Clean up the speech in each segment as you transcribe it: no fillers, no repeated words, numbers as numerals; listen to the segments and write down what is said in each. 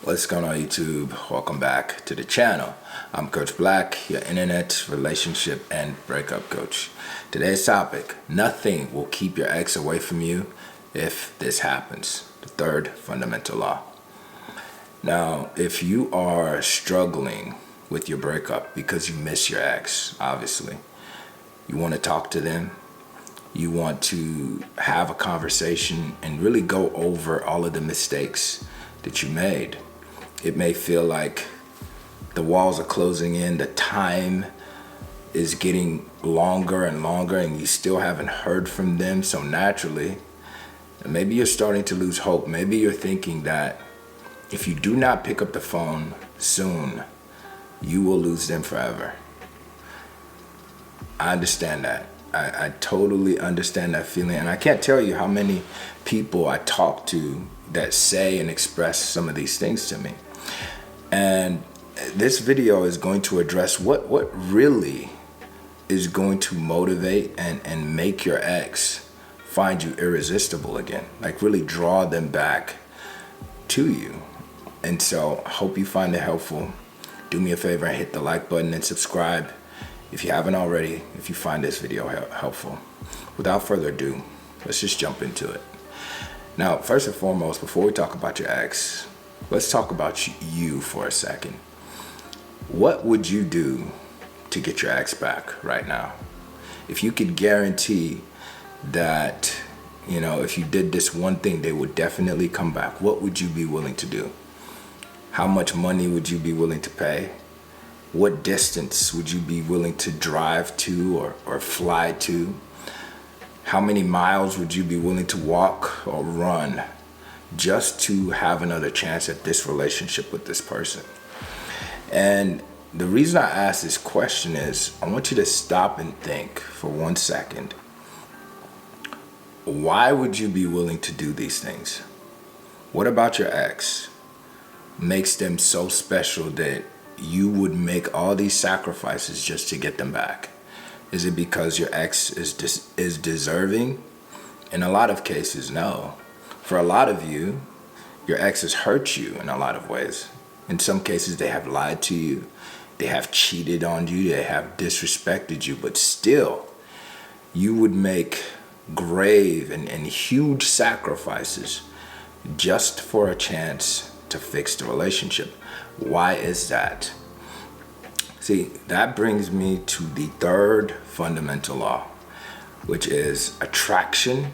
What's going on, YouTube? Welcome back to the channel. I'm Coach Black, your internet relationship and breakup coach. Today's topic: nothing will keep your ex away from you if this happens. The third fundamental law. Now, if you are struggling with your breakup because you miss your ex, obviously, you want to talk to them, you want to have a conversation and really go over all of the mistakes that you made. It may feel like the walls are closing in, the time is getting longer and longer, and you still haven't heard from them. So naturally, maybe you're starting to lose hope. Maybe you're thinking that if you do not pick up the phone soon, you will lose them forever. I understand that. I totally understand that feeling. And I can't tell you how many people I talk to that say and express some of these things to me. And this video is going to address what really is going to motivate and make your ex find you irresistible again. Like really draw them back to you. And so I hope you find it helpful. Do me a favor and hit the like button and subscribe if you haven't already, if you find this video helpful. Without further ado, let's just jump into it. Now, first and foremost, before we talk about your ex, let's talk about you for a second. What would you do to get your ex back right now? If you could guarantee that, if you did this one thing, they would definitely come back, what would you be willing to do? How much money would you be willing to pay? What distance would you be willing to drive to or fly to? How many miles would you be willing to walk or run just to have another chance at this relationship with this person? And the reason I ask this question is I want you to stop and think for 1 second. Why would you be willing to do these things? What about your ex makes them so special that you would make all these sacrifices just to get them back? Is it because your ex is deserving? In a lot of cases, no. For a lot of you, your ex has hurt you in a lot of ways. In some cases, they have lied to you, they have cheated on you, they have disrespected you, but still, you would make grave and huge sacrifices just for a chance to fix the relationship. Why is that? See, that brings me to the third fundamental law, which is attraction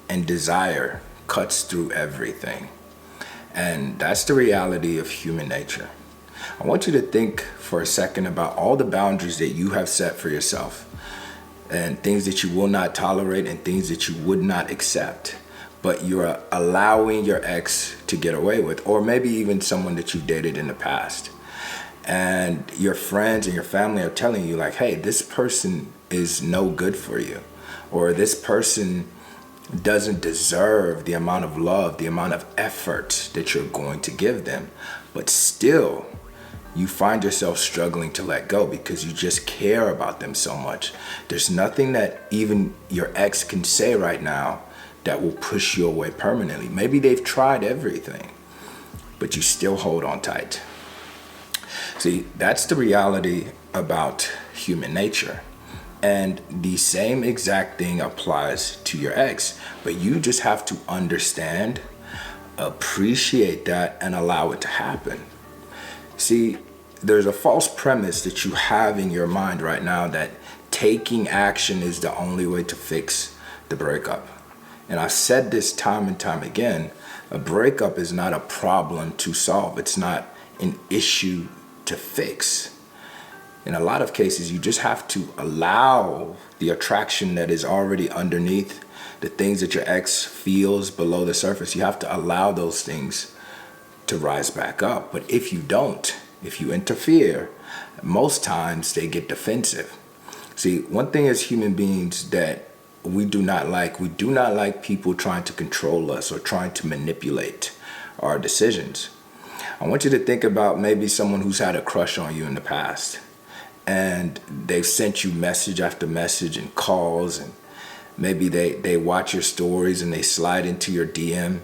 and desire cuts through everything. And that's the reality of human nature. I want you to think for a second about all the boundaries that you have set for yourself and things that you will not tolerate and things that you would not accept, but you're allowing your ex to get away with, or maybe even someone that you dated in the past. And your friends and your family are telling you like, hey, this person is no good for you, or this person doesn't deserve the amount of love, the amount of effort that you're going to give them. But still, you find yourself struggling to let go because you just care about them so much. There's nothing that even your ex can say right now that will push you away permanently. Maybe they've tried everything, but you still hold on tight. See, that's the reality about human nature. And the same exact thing applies to your ex, but you just have to understand, appreciate that, and allow it to happen. See, there's a false premise that you have in your mind right now that taking action is the only way to fix the breakup. And I've said this time and time again, a breakup is not a problem to solve. It's not an issue to fix. In a lot of cases, you just have to allow the attraction that is already underneath, the things that your ex feels below the surface. You have to allow those things to rise back up. But if you don't, if you interfere, most times they get defensive. See, one thing as human beings that we do not like people trying to control us or trying to manipulate our decisions. I want you to think about maybe someone who's had a crush on you in the past, and they've sent you message after message and calls, and maybe they watch your stories and they slide into your DM,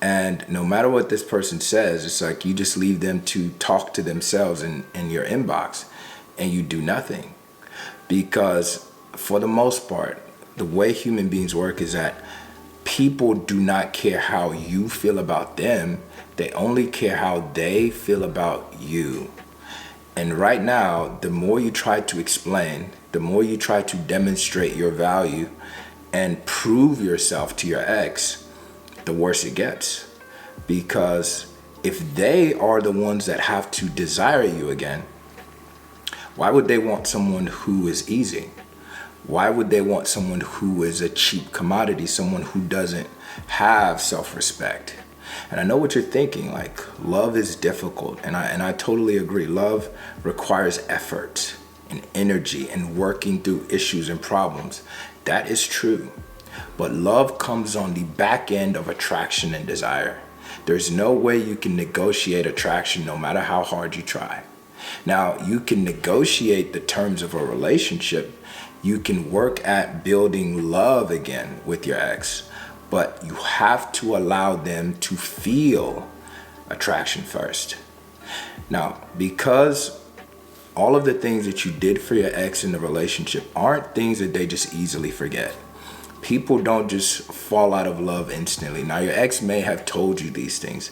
And no matter what this person says, it's like you just leave them to talk to themselves in your inbox, and you do nothing. Because for the most part, the way human beings work is that people do not care how you feel about them. They only care how they feel about you. And right now, the more you try to explain, the more you try to demonstrate your value and prove yourself to your ex, the worse it gets. Because if they are the ones that have to desire you again, why would they want someone who is easy? Why would they want someone who is a cheap commodity, someone who doesn't have self-respect? And I know what you're thinking, like, love is difficult, and I totally agree. Love requires effort and energy and working through issues and problems. That is true. But love comes on the back end of attraction and desire. There's no way you can negotiate attraction no matter how hard you try. Now, you can negotiate the terms of a relationship. You can work at building love again with your ex, but you have to allow them to feel attraction first. Now, because all of the things that you did for your ex in the relationship aren't things that they just easily forget. People don't just fall out of love instantly. Now, your ex may have told you these things.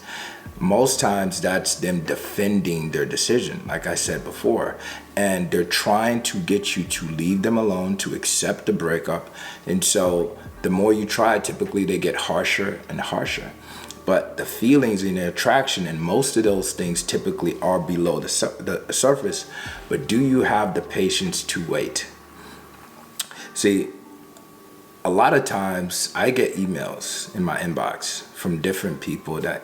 Most times that's them defending their decision, like I said before. And they're trying to get you to leave them alone, to accept the breakup. And so the more you try, typically they get harsher and harsher. But the feelings and the attraction and most of those things typically are below the surface. But do you have the patience to wait? See, a lot of times I get emails in my inbox from different people that,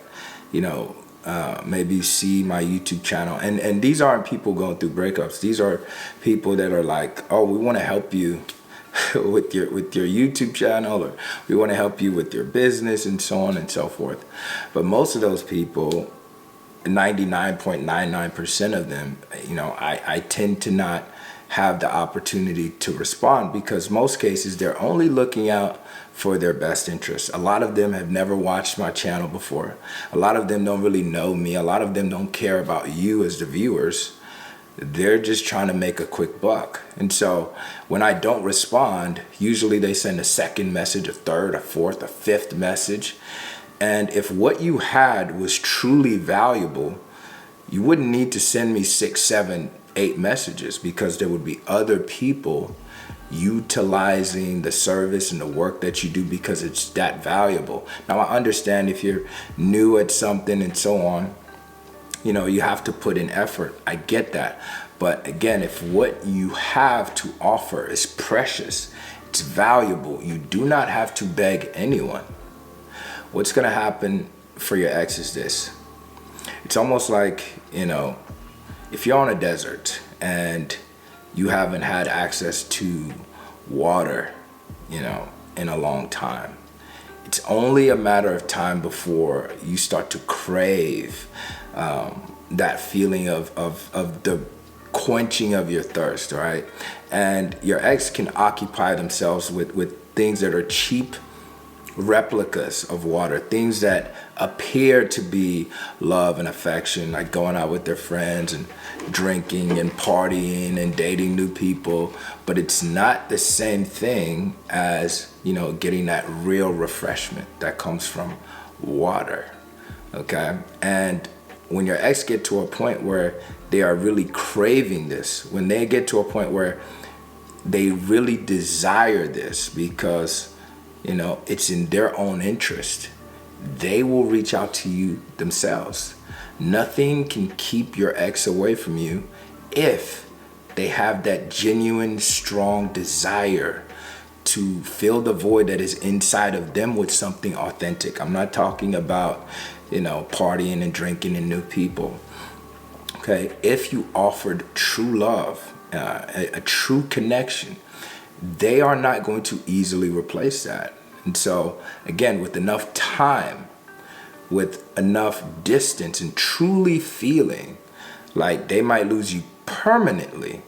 maybe see my YouTube channel. And these aren't people going through breakups. These are people that are like, oh, we want to help you with your YouTube channel, or we want to help you with your business, and so on and so forth. But most of those people, 99.99% of them, I tend to not have the opportunity to respond, because most cases they're only looking out for their best interests. A lot of them have never watched my channel before. A lot of them don't really know me. A lot of them don't care about you as the viewers. They're just trying to make a quick buck. And so when I don't respond, usually they send a second message, a third, a fourth, a fifth message. And if what you had was truly valuable, you wouldn't need to send me 6, 7, 8 messages, because there would be other people utilizing the service and the work that you do because it's that valuable. Now, I understand if you're new at something and so on, you have to put in effort. I get that. But again, if what you have to offer is precious, it's valuable, you do not have to beg anyone. What's going to happen for your ex is this. It's almost like, if you're on a desert and you haven't had access to water, in a long time, it's only a matter of time before you start to crave that feeling of the quenching of your thirst, right? And your ex can occupy themselves with things that are cheap replicas of water, things that appear to be love and affection, like going out with their friends and drinking and partying and dating new people. But it's not the same thing as, getting that real refreshment that comes from water. Okay? And when your ex get to a point where they are really craving this, when they get to a point where they really desire this because it's in their own interest, they will reach out to you themselves. Nothing can keep your ex away from you if they have that genuine, strong desire to fill the void that is inside of them with something authentic. I'm not talking about, partying and drinking and new people. Okay, if you offered true love, a true connection, they are not going to easily replace that. And so, again, with enough time, with enough distance, and truly feeling like they might lose you permanently,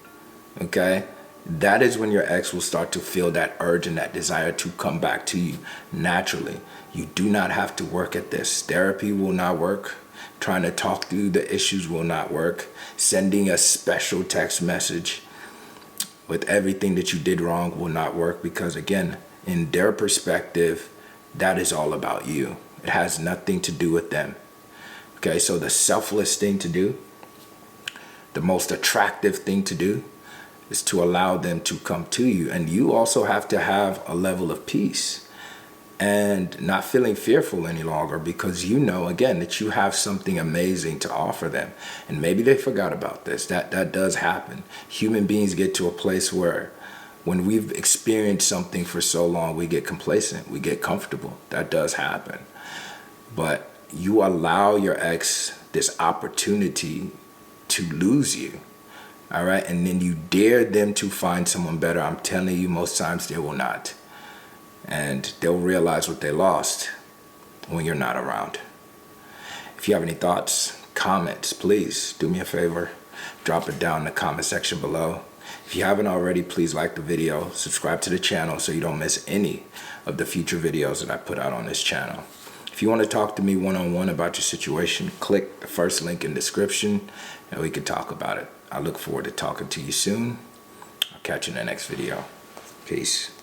okay, that is when your ex will start to feel that urge and that desire to come back to you naturally. You do not have to work at this. Therapy will not work. Trying to talk through the issues will not work. Sending a special text message with everything that you did wrong will not work, because again, in their perspective, that is all about you. It has nothing to do with them. Okay, so the selfless thing to do, the most attractive thing to do, is to allow them to come to you. And you also have to have a level of peace and not feeling fearful any longer, because you know, again, that you have something amazing to offer them. And maybe they forgot about this. That does happen. Human beings get to a place where when we've experienced something for so long, we get complacent, we get comfortable. That does happen. But you allow your ex this opportunity to lose you. All right, and then you dare them to find someone better. I'm telling you, most times they will not. And they'll realize what they lost when you're not around. If you have any thoughts, comments, please do me a favor. Drop it down in the comment section below. If you haven't already, please like the video, subscribe to the channel so you don't miss any of the future videos that I put out on this channel. If you want to talk to me one-on-one about your situation, click the first link in the description and we can talk about it. I look forward to talking to you soon. I'll catch you in the next video. Peace.